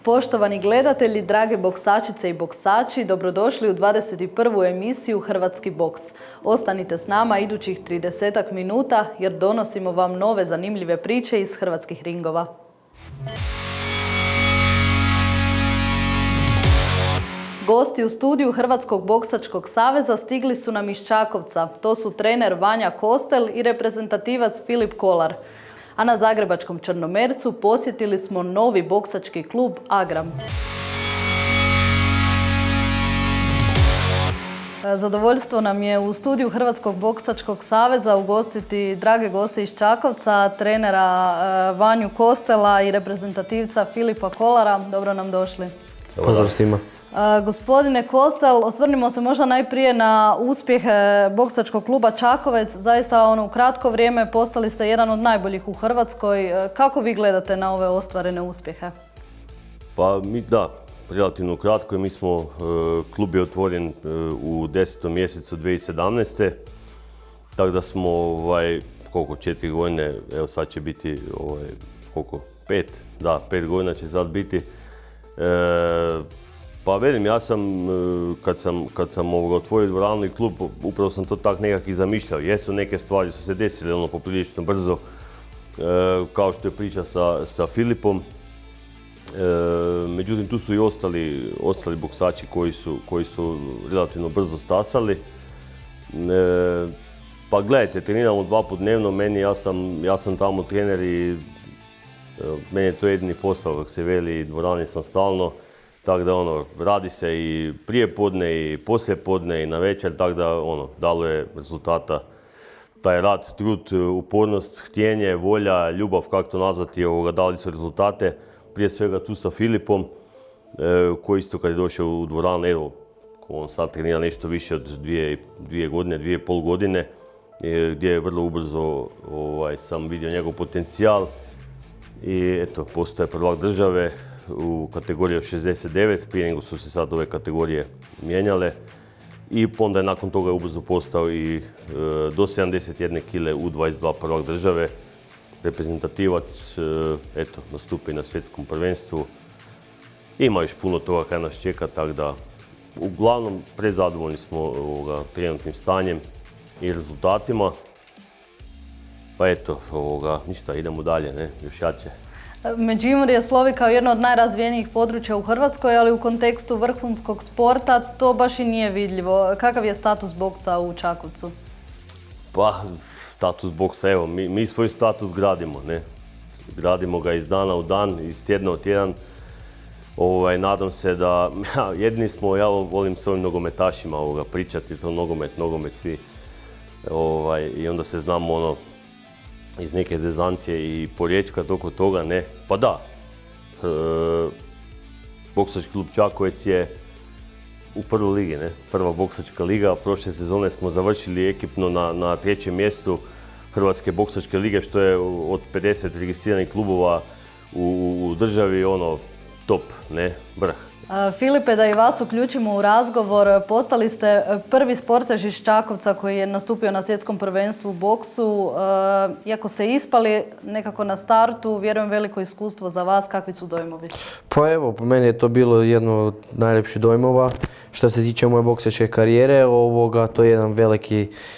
Poštovani gledatelji, drage boksačice i boksači, dobrodošli u 21. emisiju Hrvatski boks. Ostanite s nama idućih 30 minuta jer donosimo vam nove zanimljive priče iz hrvatskih ringova. Gosti u studiju Hrvatskog boksačkog saveza stigli su nam iz Čakovca. To su trener Vanja Kostel i reprezentativac Filip Kolar. A na zagrebačkom Črnomercu posjetili smo novi boksački klub Agram. Zadovoljstvo nam je u studiju Hrvatskog boksačkog saveza ugostiti drage goste iz Čakovca, trenera Vanju Kostela i reprezentativca Filipa Kolara. Dobro nam došli. Pozdrav svima. Gospodine Kostel, osvrnimo se možda najprije na uspjehe boksačkog kluba Čakovec. Zaista u kratko vrijeme postali ste jedan od najboljih u Hrvatskoj. Kako vi gledate na ove ostvarene uspjehe? Pa relativno kratko. Mi smo, klub je otvoren u 10. mjesecu 2017. Tako da smo 4 godine, evo sad će biti 5 godina će sad biti. Pa velim, ja sam, kad sam otvorio dvoranu i klub, upravo sam to tak nekak i zamišljao. Jesu neke stvari su se desile poprilično brzo, kao što je priča sa Filipom. Međutim, tu su i ostali boksači koji su relativno brzo stasali. Pa gledajte, treniramo 2 puta dnevno, ja sam tamo trener i meni je to jedini posao, kako se veli, dvorani sam stalno. Tako da radi se i prije podne i poslije podne i na večer, tako da dalo je rezultata taj rad, trud, upornost, htjenje, volja, ljubav, kako to nazvati, dali su rezultate. Prije svega tu sa Filipom, koji isto kad je došao u dvoranu, evo, on sad trenira nešto više od 2 godine, 2,5 godine, gdje je vrlo ubrzo sam vidio njegov potencijal i eto, postaje prvak države u kategoriji od 69, prije nego su se sad ove kategorije mijenjale. I onda je nakon toga ubrzo postao i do 71 kile U22 prvak države. Reprezentativac, eto, nastupi na svjetskom prvenstvu. Ima još puno toga kaj nas čeka, tako da uglavnom prezadovoljni smo trenutnim stanjem i rezultatima. Pa eto, ništa, idemo dalje, ne, još jače. Međimurje slovi kao jedno od najrazvijenijih područja u Hrvatskoj, ali u kontekstu vrhunskog sporta to baš i nije vidljivo. Kakav je status boksa u Čakovcu? Pa, status boksa, evo, mi svoj status gradimo, ne. Gradimo ga iz dana u dan, iz tjedna u tjedan. Nadam se da, jedini smo, ja volim s ovim nogometašima pričati, to nogomet svi. I onda se znamo iz neke zezancije i porječkat oko toga, ne. Pa da, boksački klub Čakovec je u prvoj ligi, ne. Prva boksačka liga. Prošle sezone smo završili ekipno na 3. mjestu Hrvatske boksačke lige, što je od 50 registriranih klubova u državi top, ne, vrh. Filipe, da i vas uključimo u razgovor, postali ste prvi sportaš iz Čakovca koji je nastupio na svjetskom prvenstvu u boksu. Iako ste ispali nekako na startu, vjerujem veliko iskustvo za vas. Kakvi su dojmovi? Pa evo, po meni je to bilo jedno od najljepših dojmova. Što se tiče moje boksačke karijere, to je jedan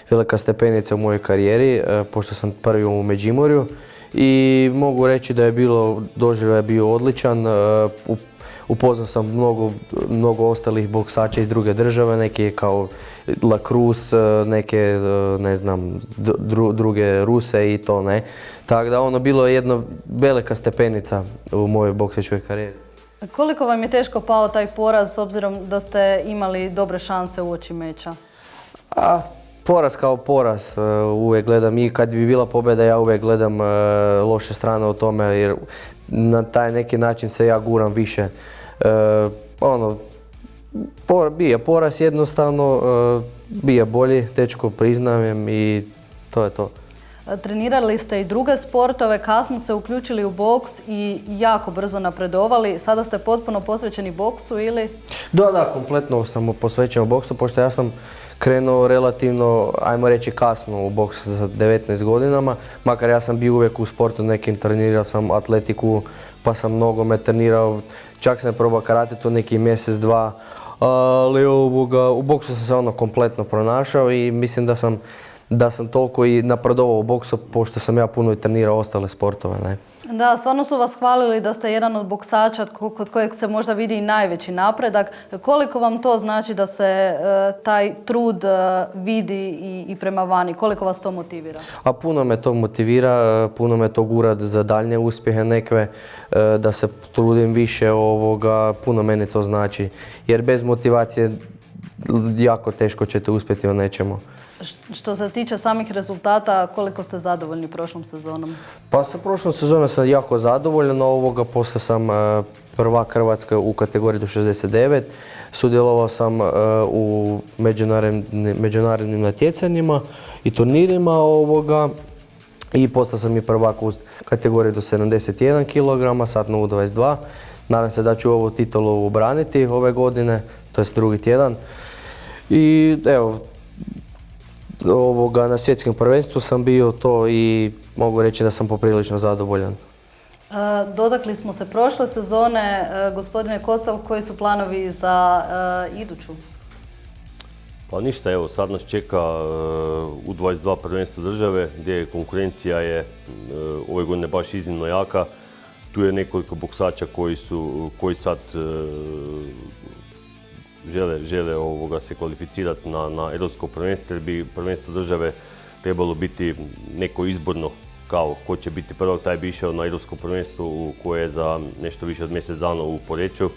velika stepenica u mojoj karijeri, pošto sam prvi u Međimurju. I mogu reći da je doživljaj bio odličan. Upoznao sam mnogo ostalih boksača iz druge države, neke kao Lakrus, neke, ne znam, druge Ruse i to, ne. Tako da bilo je jedna velika stepenica u mojoj boksačkoj karijeri. Koliko vam je teško pao taj poraz s obzirom da ste imali dobre šanse uoči meča? Poraz kao poraz uvijek gledam i kad bi bila pobjeda ja uvijek gledam loše strane o tome jer na taj neki način se ja guram više. Bija poraz jednostavno, bija bolji, tečko priznajem i to je to. Trenirali ste i druge sportove, kasno se uključili u boks i jako brzo napredovali. Sada ste potpuno posvećeni boksu ili? Da, kompletno sam posvećen boksu, pošto ja sam krenuo relativno, ajmo reći kasno u boks sa 19 godinama. Makar ja sam bio uvijek u sportu nekim, trenirao sam atletiku, pa sam nogomet trenirao, čak sam probao karate to neki mjesec, dva. Ali u boksu sam se kompletno pronašao i mislim da sam toliko i napredovao u boksu, pošto sam ja puno i trenirao ostale sportove. Ne? Da, stvarno su vas hvalili da ste jedan od boksača kod kojeg se možda vidi i najveći napredak. Koliko vam to znači da se taj trud vidi i prema vani? Koliko vas to motivira? A puno me to motivira, puno me to gura za daljnje uspjehe nekve, da se trudim više, puno meni to znači. Jer bez motivacije jako teško ćete uspjeti u nečemu. Što se tiče samih rezultata, koliko ste zadovoljni prošlom sezonom? Pa sa prošlom sezonom sam jako zadovoljan, poslije sam prvak Hrvatske u kategoriji do 69. Sudjelovao sam u međunarodnim natjecanjima i turnirima i postao sam i prvak u kategoriji do 71 kg, sad na U22. Nadam se da ću ovu titulu obraniti ove godine, to je drugi tjedan. I evo, na svjetskom prvenstvu sam bio to i mogu reći da sam poprilično zadovoljan. Dotakli smo se prošle sezone. Gospodine Kostel, koji su planovi za iduću? Pa ništa, evo sad nas čeka U22 prvenstvo države gdje konkurencija je ove godine baš iznimno jaka. Tu je nekoliko boksača koji sad žele se kvalificirati na europsko prvenstvo, jer bi prvenstvo države trebalo biti neko izborno, kao ko će biti prvak, taj bi išao na europsko prvenstvo koje je za nešto više od mjesec dana u Poreču.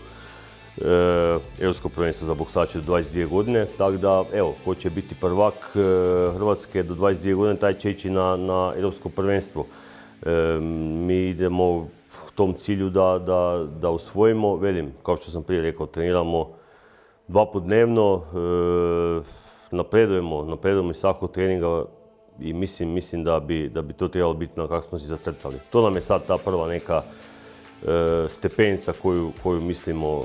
Europsko prvenstvo za boksače do 22 godine, tako da evo, ko će biti prvak Hrvatske do 22 godine, taj će ići na europsko prvenstvo. Mi idemo u tom cilju da usvojimo, velim, kao što sam prije rekao, treniramo 2 put dnevno, napredujemo iz svakog treninga i mislim da bi to trebalo biti na kako smo si zacrtali. To nam je sad ta prva neka stepenica koju mislimo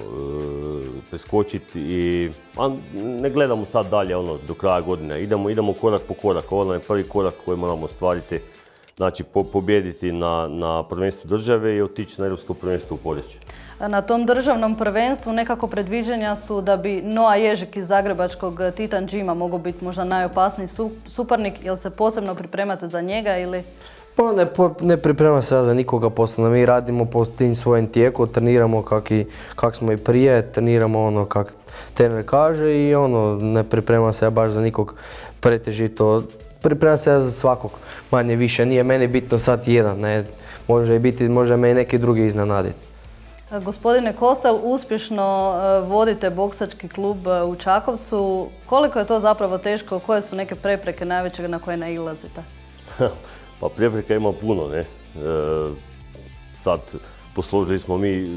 preskočiti, a ne gledamo sad dalje do kraja godine. Idemo korak po korak, ovo nam je prvi korak koji moramo ostvariti. Znači pobijediti na prvenstvu države i otići na europsko prvenstvo u Poreču. Na tom državnom prvenstvu nekako predviđanja su da bi Noa Ježek iz zagrebačkog Titan Gima mogao biti možda najopasniji suparnik. Jel se posebno pripremate za njega ili? Pa ne pripremam se ja za nikoga posebno. Mi radimo po tim svojem tijeku, treniramo kak smo i prije, treniramo kak trener kaže i ne pripremam se ja baš za nikog pretežito. Pripremam se ja za svakog manje više. Nije meni bitno sad jedan, ne. Može me i neki drugi iznenaditi. Gospodine Kostel, uspješno vodite boksački klub u Čakovcu. Koliko je to zapravo teško? Koje su neke prepreke najveće na koje nailazite? Pa prepreka ima puno, ne. Sad posložili smo mi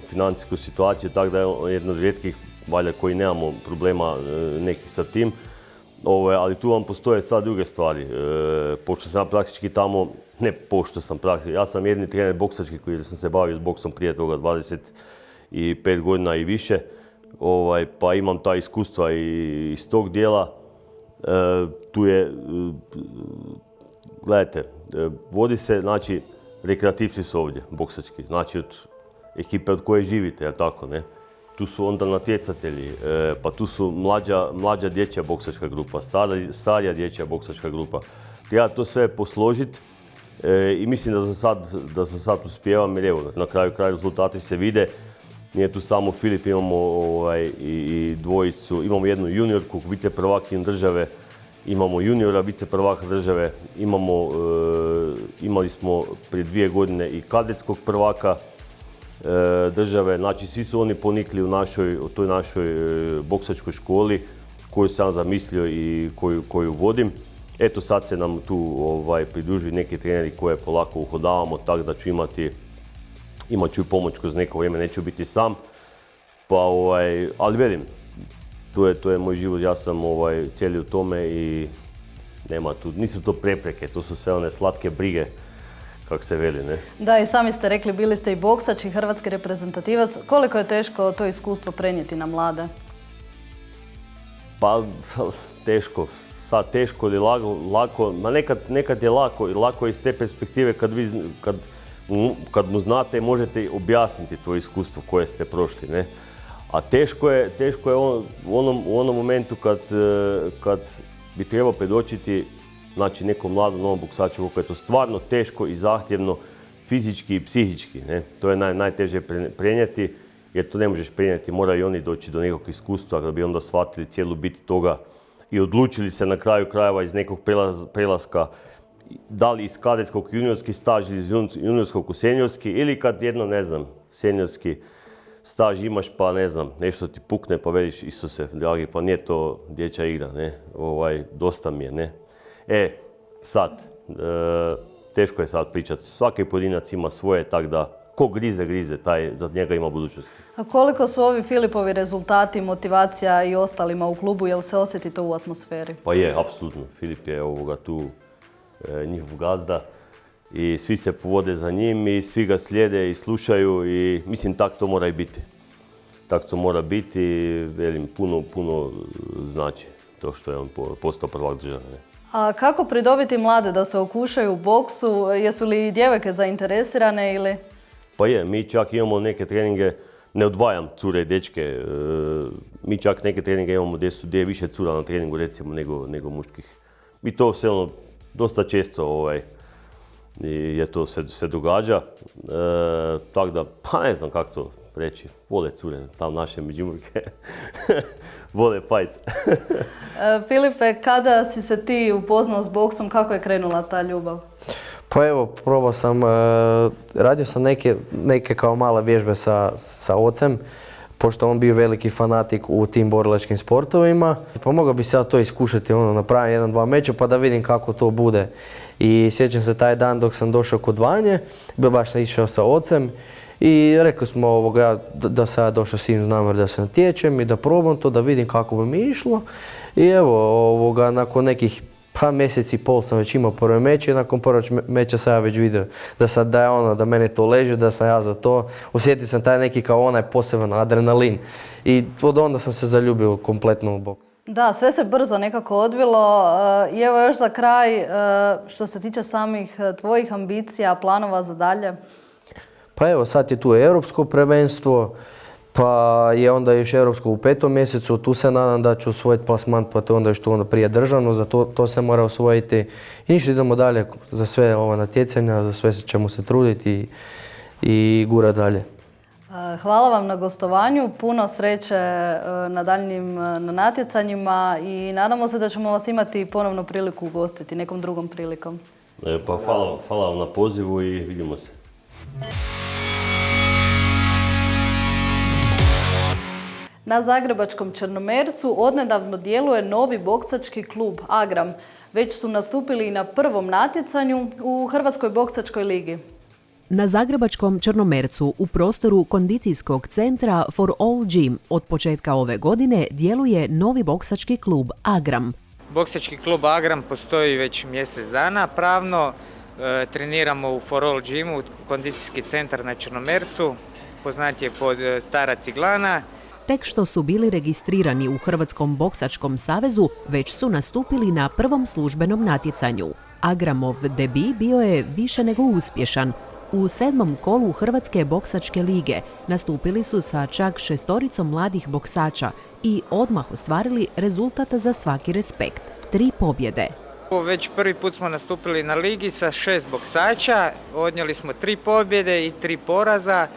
financijsku situaciju, tako da je jedno od rijetkih valja koji nemamo problema nekih sa tim. Ali tu vam postoje sad druge stvari. Pošto sam ja praktički tamo, ja sam jedini trener boksački koji sam se bavio s boksom prije toga 25 godina i više, pa imam ta iskustva i iz tog dijela. Tu je, gledajte, vodi se, znači, rekreativci su ovdje, boksački, znači od ekipe od koje živite, jel tako, ne? Tu su onda natjecatelji, pa tu su mlađa dječja boksačka grupa, starija dječja boksačka grupa. Treba to sve posložiti i mislim da sam sad uspijevam, jer evo, na kraju rezultati se vide. Nije tu samo Filip, imamo i dvojicu, imamo jednu juniorku, viceprvakinju države, imamo juniora viceprvaka države, imali smo prije 2 godine i kadetskog prvaka države, znači svi su oni ponikli u toj našoj boksačkoj školi koju sam zamislio i koju vodim. Eto sad se nam tu pridružuju neki treneri koje polako uhodavamo, tako da ću imat ću pomoć kroz neko vrijeme, neću biti sam. Pa, ali velim, to je moj život, ja sam cijeli u tome i Nema tu, nisu to prepreke, to su sve one slatke brige, kako se veli, ne. Da, i sami ste rekli, bili ste i boksač i hrvatski reprezentativac. Koliko je teško to iskustvo prenijeti na mlade? Pa, teško. Sad teško ili lako, ma nekad je lako iz te perspektive kad mu znate i možete objasniti to iskustvo koje ste prošli, ne. A teško je u onom momentu kad bi trebao predočiti, znači, nekom mladom novom boksaču, kako je to stvarno teško i zahtjevno fizički i psihički, ne. To je najteže prenijeti, jer to ne možeš prenijeti, moraju i oni doći do nekog iskustva da bi onda shvatili cijelu bit toga i odlučili se na kraju krajeva iz nekog prelaska, da li iz kadetskog juniorski staž ili iz juniorskog u seniorski, ili kad jedno, ne znam, seniorski staž imaš pa ne znam, nešto ti pukne pa veliš, Isuse dragi, pa nije to dječja igra, ne, dosta mi je, ne. Sad, teško je sad pričati, svaki pojedinac ima svoje, tako da ko grize, taj za njega ima budućnost. A koliko su ovi Filipovi rezultati, motivacija i ostalima u klubu, jel se osjeti to u atmosferi? Pa je, apsolutno. Filip je tu njihov gazda i svi se povode za njim i svi ga slijede i slušaju i mislim tako to mora i biti. Tako to mora biti, velim, puno znači to što je on postao prvak države. A kako pridobiti mlade da se okušaju u boksu? Jesu li djevojke zainteresirane ili? Pa je, mi čak imamo neke treninge, ne odvajam cure i dečke, mi čak neke treninge imamo gdje je više cura na treningu recimo nego muških. I to se dosta često je to se događa, tako da, pa ne znam kako to reći, vole cure, tam naše Međimurke, vole fight. Filipe, kada si se ti upoznao s boksom, kako je krenula ta ljubav? Pa evo, probao sam, radio sam neke kao male vježbe sa ocem, pošto on bio veliki fanatik u tim borilačkim sportovima. Pa mogao bi se ja to iskušati, napraviti 1-2 meča pa da vidim kako to bude. I sjećam se taj dan dok sam došao kod Vanje, baš sam išao sa ocem i rekli smo da sam ja došao s njim s namjerom da se natječem i da probam to, da vidim kako bi mi išlo. I evo, nakon nekih mjesec i pol sam već imao prve meče i nakon prvog meča sam ja već vidio da mene to leži, da sam ja za to. Osjetio sam taj neki kao onaj poseban adrenalin i od onda sam se zaljubio kompletno u boks. Da, sve se brzo nekako odvilo i evo još za kraj, što se tiče samih tvojih ambicija, planova za dalje. Pa evo, sad je tu europsko prvenstvo, pa je onda još europsko u 5. mjesecu, tu se nadam da ću osvojiti plasman, pa to onda još tu prije državno, za to se mora osvojiti. I ništa, idemo dalje za sve ova natjecanja, za sve ćemo se truditi i gura dalje. Hvala vam na gostovanju, puno sreće na daljnjim natjecanjima i nadamo se da ćemo vas imati ponovno priliku ugostiti nekom drugom prilikom. Pa hvala vam na pozivu i vidimo se. Na zagrebačkom Črnomercu odnedavno djeluje novi boksački klub Agram. Već su nastupili i na prvom natjecanju u Hrvatskoj boksačkoj ligi. Na zagrebačkom Črnomercu u prostoru kondicijskog centra For All Gym od početka ove godine djeluje novi boksački klub Agram. Boksački klub Agram postoji već mjesec dana pravno. Treniramo u For All Gymu, kondicijski centar na Črnomercu, poznat je pod Stara Ciglana. Tek što su bili registrirani u Hrvatskom boksačkom savezu, već su nastupili na prvom službenom natjecanju. Agramov debi bio je više nego uspješan. U 7. kolu Hrvatske boksačke lige nastupili su sa čak 6 mladih boksača i odmah ostvarili rezultat za svaki respekt. 3 pobjede. Već prvi put smo nastupili na ligi sa 6 boksača, odnijeli smo 3 pobjede i 3 poraza.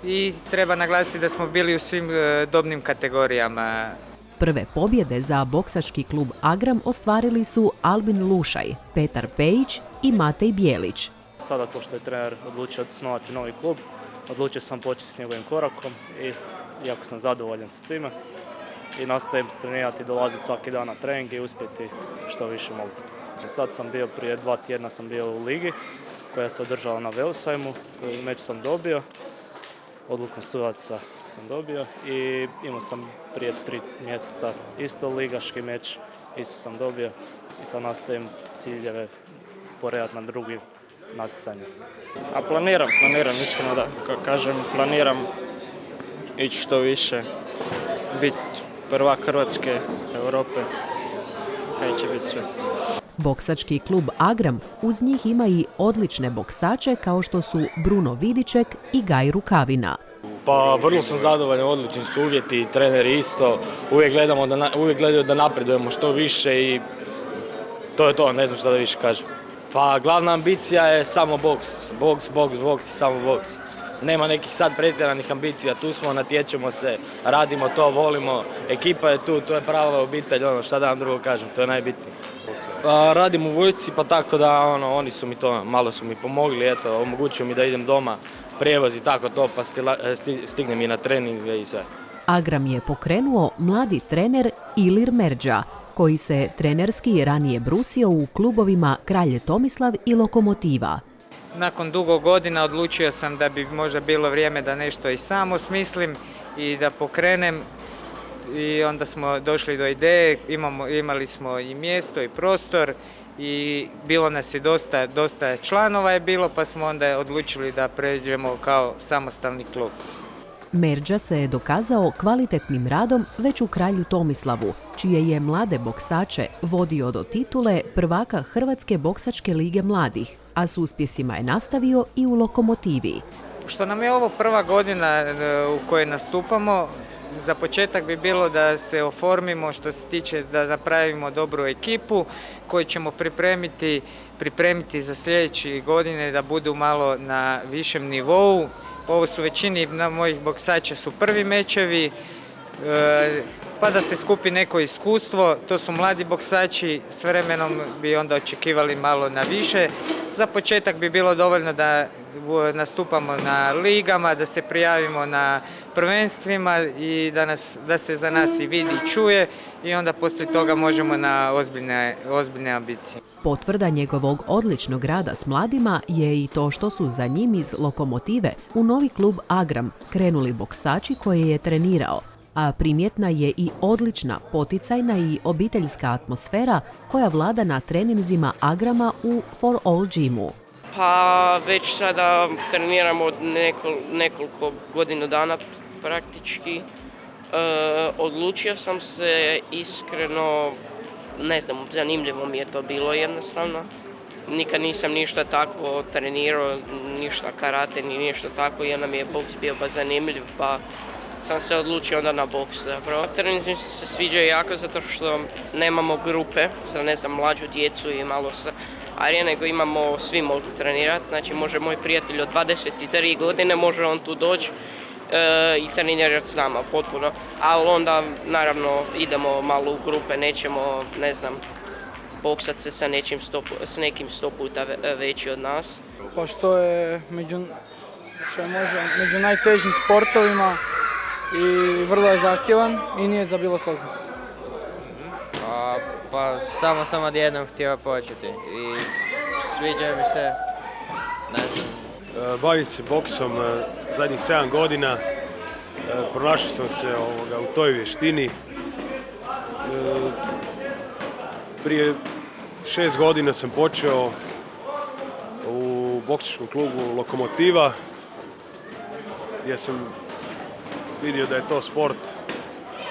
I treba naglasiti da smo bili u svim dobnim kategorijama. Prve pobjede za boksački klub Agram ostvarili su Albin Lušaj, Petar Pejić i Matej Bijelić. Sada, pošto je trener odlučio osnovati novi klub, odlučio sam početi s njegovim korakom i jako sam zadovoljan sa time. I nastojim trenirati, dolaziti svaki dan na trening i uspjeti što više mogu. Sad sam bio, prije 2 tjedna sam bio u ligi koja se održala na Velosajmu, meč sam dobio. Odlukom sudaca sam dobio i imao sam prije 3 mjeseca isto ligaški meč isto sam dobio i sad nastojim ciljeve poredati na drugim natjecanju. A planiram, iskreno da kažem, planiram ići što više, biti prvak Hrvatske, Europe, kaj će biti sve. Boksački klub Agram uz njih ima i odlične boksače kao što su Bruno Vidiček i Gaj Rukavina. Pa vrlo sam zadovoljan, odlični su uvjeti, treneri isto, uvijek gledaju da napredujemo što više i to je to, ne znam što da više kažem. Pa glavna ambicija je samo boks i samo boks. Nema nekih sad pretjeranih ambicija, tu smo, natječemo se, radimo to, volimo, ekipa je tu, to je prava obitelj, šta da vam drugo kažem, to je najbitnije. Pa, radim u vojsci, pa tako da oni su mi to, malo su mi pomogli, eto, omogućuju mi da idem doma, prijevoz i tako to, pa stignem i na treninge i sve. Agram je pokrenuo mladi trener Ilir Merdža, koji se trenerski ranije brusio u klubovima Kralje Tomislav i Lokomotiva. Nakon dugo godina odlučio sam da bi možda bilo vrijeme da nešto i sam osmislim i da pokrenem. I onda smo došli do ideje, imali smo i mjesto i prostor i bilo nas je dosta članova je bilo, pa smo onda odlučili da pređemo kao samostalni klub. Merdža se je dokazao kvalitetnim radom već u Kralju Tomislavu, čije je mlade boksače vodio do titule prvaka Hrvatske boksačke lige mladih, a s uspjesima je nastavio i u Lokomotivi. Što nam je ovo prva godina u kojoj nastupamo, za početak bi bilo da se oformimo što se tiče da napravimo dobru ekipu koju ćemo pripremiti za sljedeće godine da budu malo na višem nivou. Ovo su većini mojih boksača su prvi mečevi, pa da se skupi neko iskustvo. To su mladi boksači, s vremenom bi onda očekivali malo na više. Za početak bi bilo dovoljno da nastupamo na ligama, da se prijavimo na prvenstvima i da se za nas i vidi i čuje i onda poslije toga možemo na ozbiljne ambicije. Potvrda njegovog odličnog rada s mladima je i to što su za njim iz Lokomotive u novi klub Agram krenuli boksači koje je trenirao, a primjetna je i odlična, poticajna i obiteljska atmosfera koja vlada na treninzima Agrama u For All Gymu. Pa već sada treniram od nekoliko godina dana praktički. Odlučio sam se iskreno, ne znam, zanimljivo mi je to bilo jednostavno. Nikad nisam ništa tako trenirao, ništa karate ni ništa tako, jer nam je boks bio baš zanimljiv, pa sam se odlučio onda na boks zapravo. Treninzi se sviđaju jako zato što nemamo grupe za, ne znam, mlađu djecu i malo se arije, nego imamo, svi mogu trenirati. Znači može moj prijatelj od 23 godine, može on tu doći i trenirati s nama potpuno. Ali onda naravno idemo malo u grupe, nećemo, ne znam, boksat se sa nekim 100 puta veći od nas. Pa što je među najtežim sportovima i vrlo je zahtjevan i nije za bilo koga. Pa samo sam odjednom htio početi i sviđa mi se, ne znam. Bavim se boksom zadnjih 7 godina, pronašao sam se u toj vještini. Prije 6 godina sam počeo u boksačkom klubu Lokomotiva, gdje sam vidio da je to sport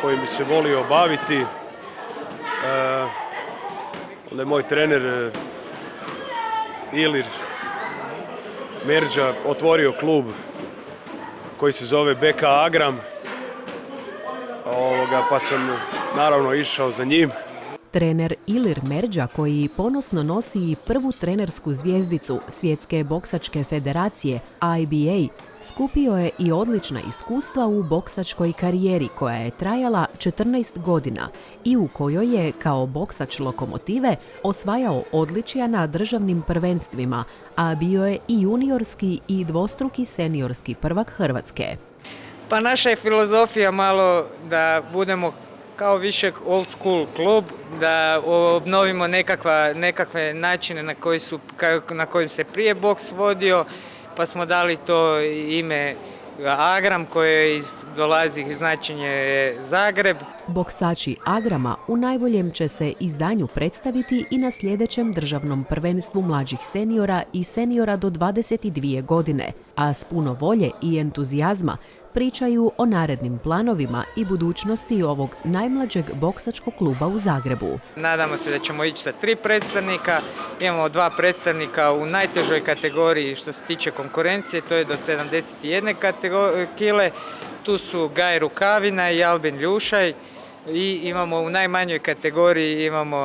kojim bi se volio baviti. Onda je moj trener Ilir Merdža otvorio klub koji se zove BK Agram, pa sam naravno išao za njim. Trener Ilir Merdža, koji ponosno nosi i prvu trenersku zvjezdicu Svjetske boksačke federacije IBA, skupio je i odlična iskustva u boksačkoj karijeri koja je trajala 14 godina i u kojoj je kao boksač Lokomotive osvajao odličja na državnim prvenstvima, a bio je i juniorski i dvostruki seniorski prvak Hrvatske. Pa naša je filozofija malo da budemo kao više old school klub, da obnovimo nekakve načine na kojim se prije boks vodio, pa smo dali to ime Agram koji dolazi značenje Zagreb. Boksači Agrama u najboljem će se izdanju predstaviti i na sljedećem državnom prvenstvu mlađih seniora i seniora do 22 godine, a s puno volje i entuzijazma pričaju o narednim planovima i budućnosti ovog najmlađeg boksačkog kluba u Zagrebu. Nadamo se da ćemo ići sa 3 predstavnika. Imamo 2 predstavnika u najtežoj kategoriji što se tiče konkurencije, to je do 71 kile. Tu su Gaj Rukavina i Albin Ljušaj. I imamo u najmanjoj kategoriji imamo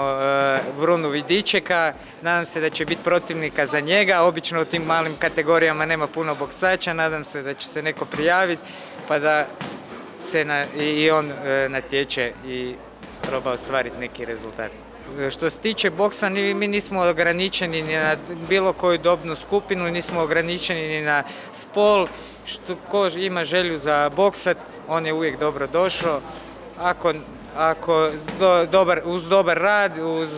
Vrunu Vidičeka. Nadam se da će biti protivnika za njega. Obično u tim malim kategorijama nema puno boksača. Nadam se da će se neko prijaviti pa da se i on natječe i proba ostvariti neki rezultat. Što se tiče boksa, mi nismo ograničeni ni na bilo koju dobnu skupinu, nismo ograničeni ni na spol. Ko ima želju za boksat, on je uvijek dobro došao. Ako uz dobar rad, uz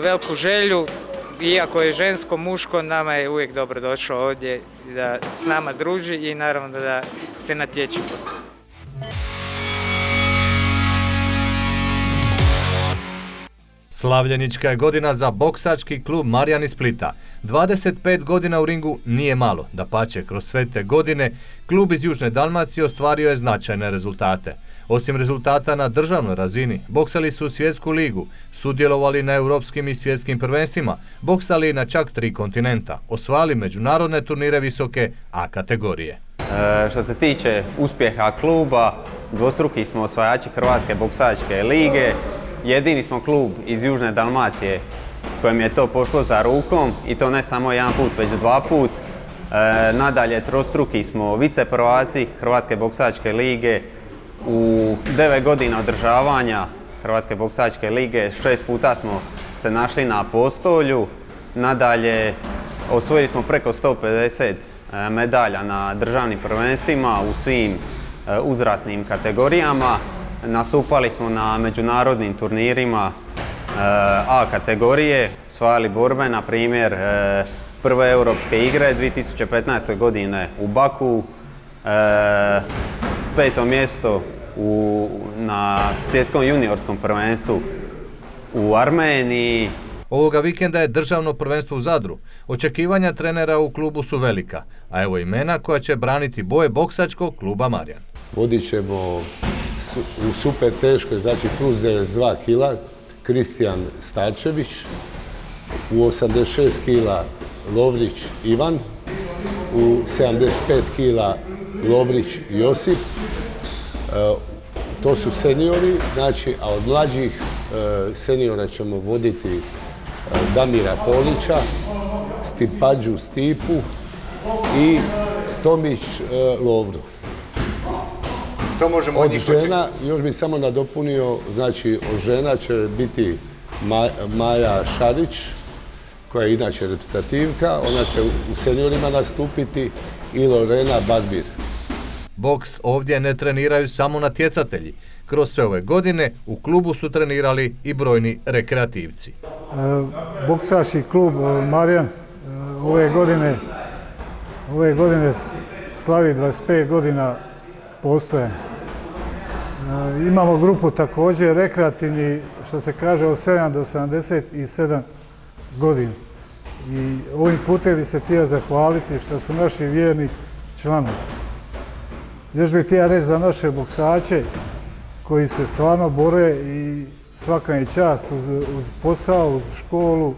veliku želju, iako je žensko, muško, nama je uvijek dobro došao ovdje da s nama druži i naravno da se natječe. Slavljenička je godina za boksački klub Marjan iz Splita. 25 godina u ringu nije malo, dapače, kroz sve te godine klub iz Južne Dalmacije ostvario je značajne rezultate. Osim rezultata na državnoj razini, boksali su svjetsku ligu, sudjelovali na europskim i svjetskim prvenstvima, boksali na čak 3 kontinenta, osvajali međunarodne turnire visoke A kategorije. Što se tiče uspjeha kluba, dvostruki smo osvajači Hrvatske boksačke lige, jedini smo klub iz Južne Dalmacije kojem je to pošlo za rukom i to ne samo jedan put, već 2 put. Nadalje, trostruki smo viceprvaci Hrvatske boksačke lige. U 9 godina održavanja Hrvatske boksačke lige 6 puta smo se našli na postolju. Nadalje, osvojili smo preko 150 medalja na državnim prvenstvima u svim uzrasnim kategorijama. Nastupali smo na međunarodnim turnirima A kategorije, osvajali borbe, na primjer prve europske igre 2015. godine u Baku, 5. mjesto na svjetskom juniorskom prvenstvu u Armeniji. Ovoga vikenda je državno prvenstvo u Zadru. Očekivanja trenera u klubu su velika, a evo imena koja će braniti boje boksačkog kluba Marjan. Vodit ćemo u super teškoj, znači plus 92 kila, Kristijan Starčević, u 86 kila Lovrić Ivan, u 75 kila Lovrić Josip. To su seniori, znači, a od mlađih seniora ćemo voditi Damira Polića, Stipađu Stipu i Tomić Lovru. Što možemo od žena, još bih samo nadopunio, znači od žena će biti Maja Šarić, koja je inače reprezentativka, ona će u seniorima nastupiti, i Lorena Barbir. Boks ovdje ne treniraju samo natjecatelji. Kroz sve ove godine u klubu su trenirali i brojni rekreativci. Boksački klub Marjan ove godine slavi 25 godina postojanja. Imamo grupu također rekreativni, što se kaže, od 7 do 77 godina. I ovim putem bi se htio zahvaliti što su naši vjerni članovi. Još bih htio reći za naše boksače koji se stvarno bore i svaka im čast uz posao, uz školu,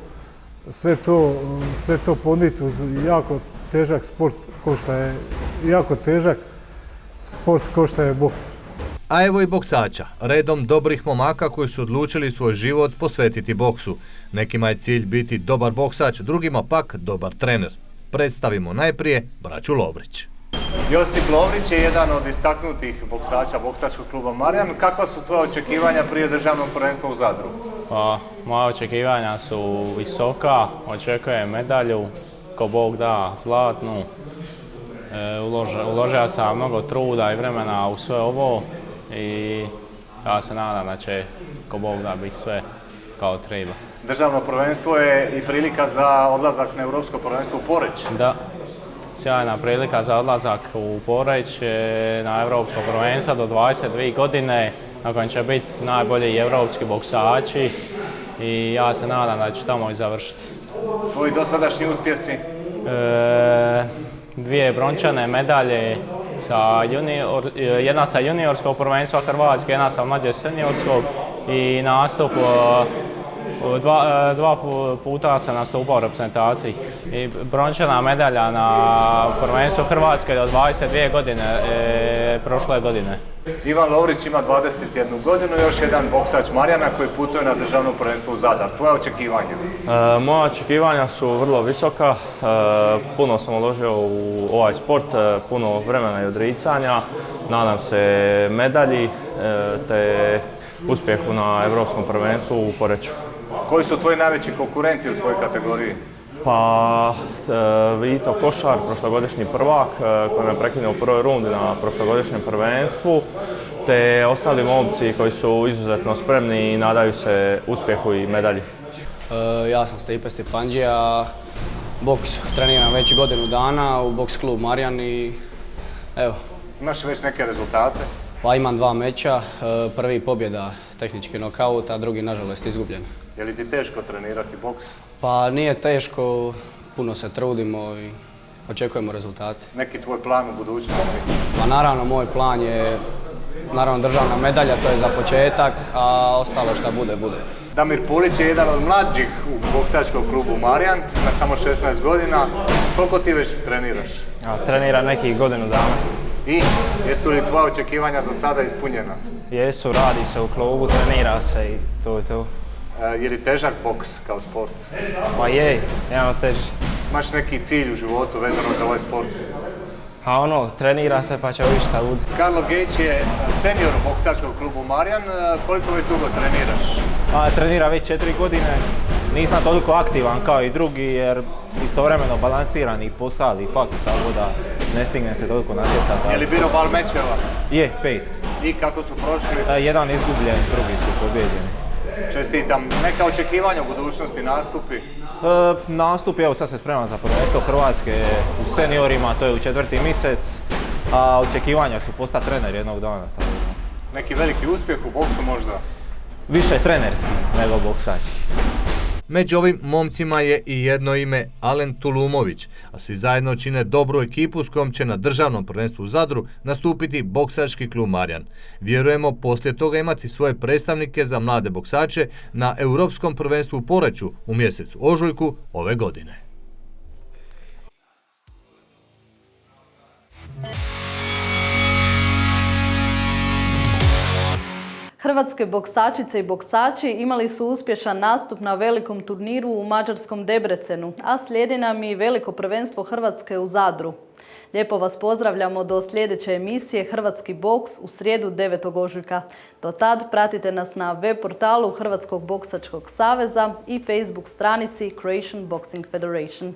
sve to poniti uz jako težak sport ko što je boks. A evo i boksača, redom dobrih momaka koji su odlučili svoj život posvetiti boksu. Nekima je cilj biti dobar boksač, drugima pak dobar trener. Predstavimo najprije braću Lovrić. Josip Lovrić je jedan od istaknutih boksača boksačkog kluba Marjan. Kakva su tvoja očekivanja prije državnog prvenstva u Zadru? Moja očekivanja su visoka, očekujem medalju, ko Bog da zlatnu. Uložio sam mnogo truda i vremena u sve ovo i ja se nadam da će ko Bog da biti sve kao treba. Državno prvenstvo je i prilika za odlazak na europsko prvenstvo u Poreč. Da, sjajna prilika za odlazak u Poreć na Europsko prvenstvo do 22 godine, na kojem će biti najbolji europski boksači i ja se nadam da ću tamo i završiti. Tvoji dosadašnji uspjesi? Dvije brončane medalje, jedna sa juniorskog prvenstva Hrvatske, jedna sa mlađe seniorskog i nastup dva puta sam nastupao u reprezentaciji. I brončana medalja na prvenstvu Hrvatske do 22 godine prošle godine. Ivan Lovrić ima 21 godinu, još jedan boksač Marjana koji putuje na državno prvenstvo u Zadar. Tvoje očekivanja? Moja očekivanja su vrlo visoka. Puno sam uložio u ovaj sport, puno vremena i odricanja. Nadam se medalji te uspjehu na Europskom prvenstvu u Poreču. Koji su tvoji najveći konkurenti u tvojoj kategoriji? Pa Vito Košar, prošlogodišnji prvak, koji me prekinuo u prvoj rundi na prošlogodišnjem prvenstvu, te ostali momci koji su izuzetno spremni i nadaju se uspjehu i medalji. Ja sam Stipe Stipanđija, boks treniram već godinu dana u boks klub Marjan i evo. Imaš već neke rezultate? Pa imam 2 meča, prvi pobjeda tehnički nokaut, a drugi nažalost izgubljen. Je li ti teško trenirati boks? Pa nije teško, puno se trudimo i očekujemo rezultate. Neki tvoj plan u budućnosti? Pa naravno, moj plan je državna medalja, to je za početak, a ostalo šta bude, bude. Damir Pulić je jedan od mlađih u boksačkom klubu Marjan, ima samo 16 godina. Koliko ti već treniraš? Treniram nekih godinu dana. I jesu li tvoja očekivanja do sada ispunjena? Jesu, radi se u klubu, trenira se i to je to. Je li težak boks kao sport? Pa je, jedan od težih. Imaš neki cilj u životu vezano za ovaj sport? A trenira se pa će vidjeti šta bude. Karlo Gejć je senior u boksačkom klubu Marjan. Koliko već dugo treniraš? Treniram već 4 godine. Nisam toliko aktivan kao i drugi jer istovremeno balansiran i posao i faks, tako da ne stigne se toliko natjecati. Je li bilo bal mečeva? Je, 5. I kako su prošli? Jedan izgubljen, drugi su pobjeđeni. Čestitam. Neka očekivanja u budućnosti, nastupi? Nastupi, evo sad se spremam za prvenstvo Hrvatske u seniorima, to je u 4. mjesec, a očekivanja su postati trener jednog dana. Neki veliki uspjeh u boksu možda? Više trenerski nego boksački. Među ovim momcima je i jedno ime, Alen Tulumović, a svi zajedno čine dobru ekipu s kojom će na državnom prvenstvu u Zadru nastupiti boksački klub Marjan. Vjerujemo poslije toga imati svoje predstavnike za mlade boksače na Europskom prvenstvu u Poreču u mjesecu ožujku ove godine. Hrvatske boksačice i boksači imali su uspješan nastup na velikom turniru u mađarskom Debrecenu, a slijedi nam i veliko prvenstvo Hrvatske u Zadru. Lijepo vas pozdravljamo do sljedeće emisije Hrvatski boks u srijedu 9. ožujka. Do tad pratite nas na web portalu Hrvatskog boksačkog saveza i Facebook stranici Croatian Boxing Federation.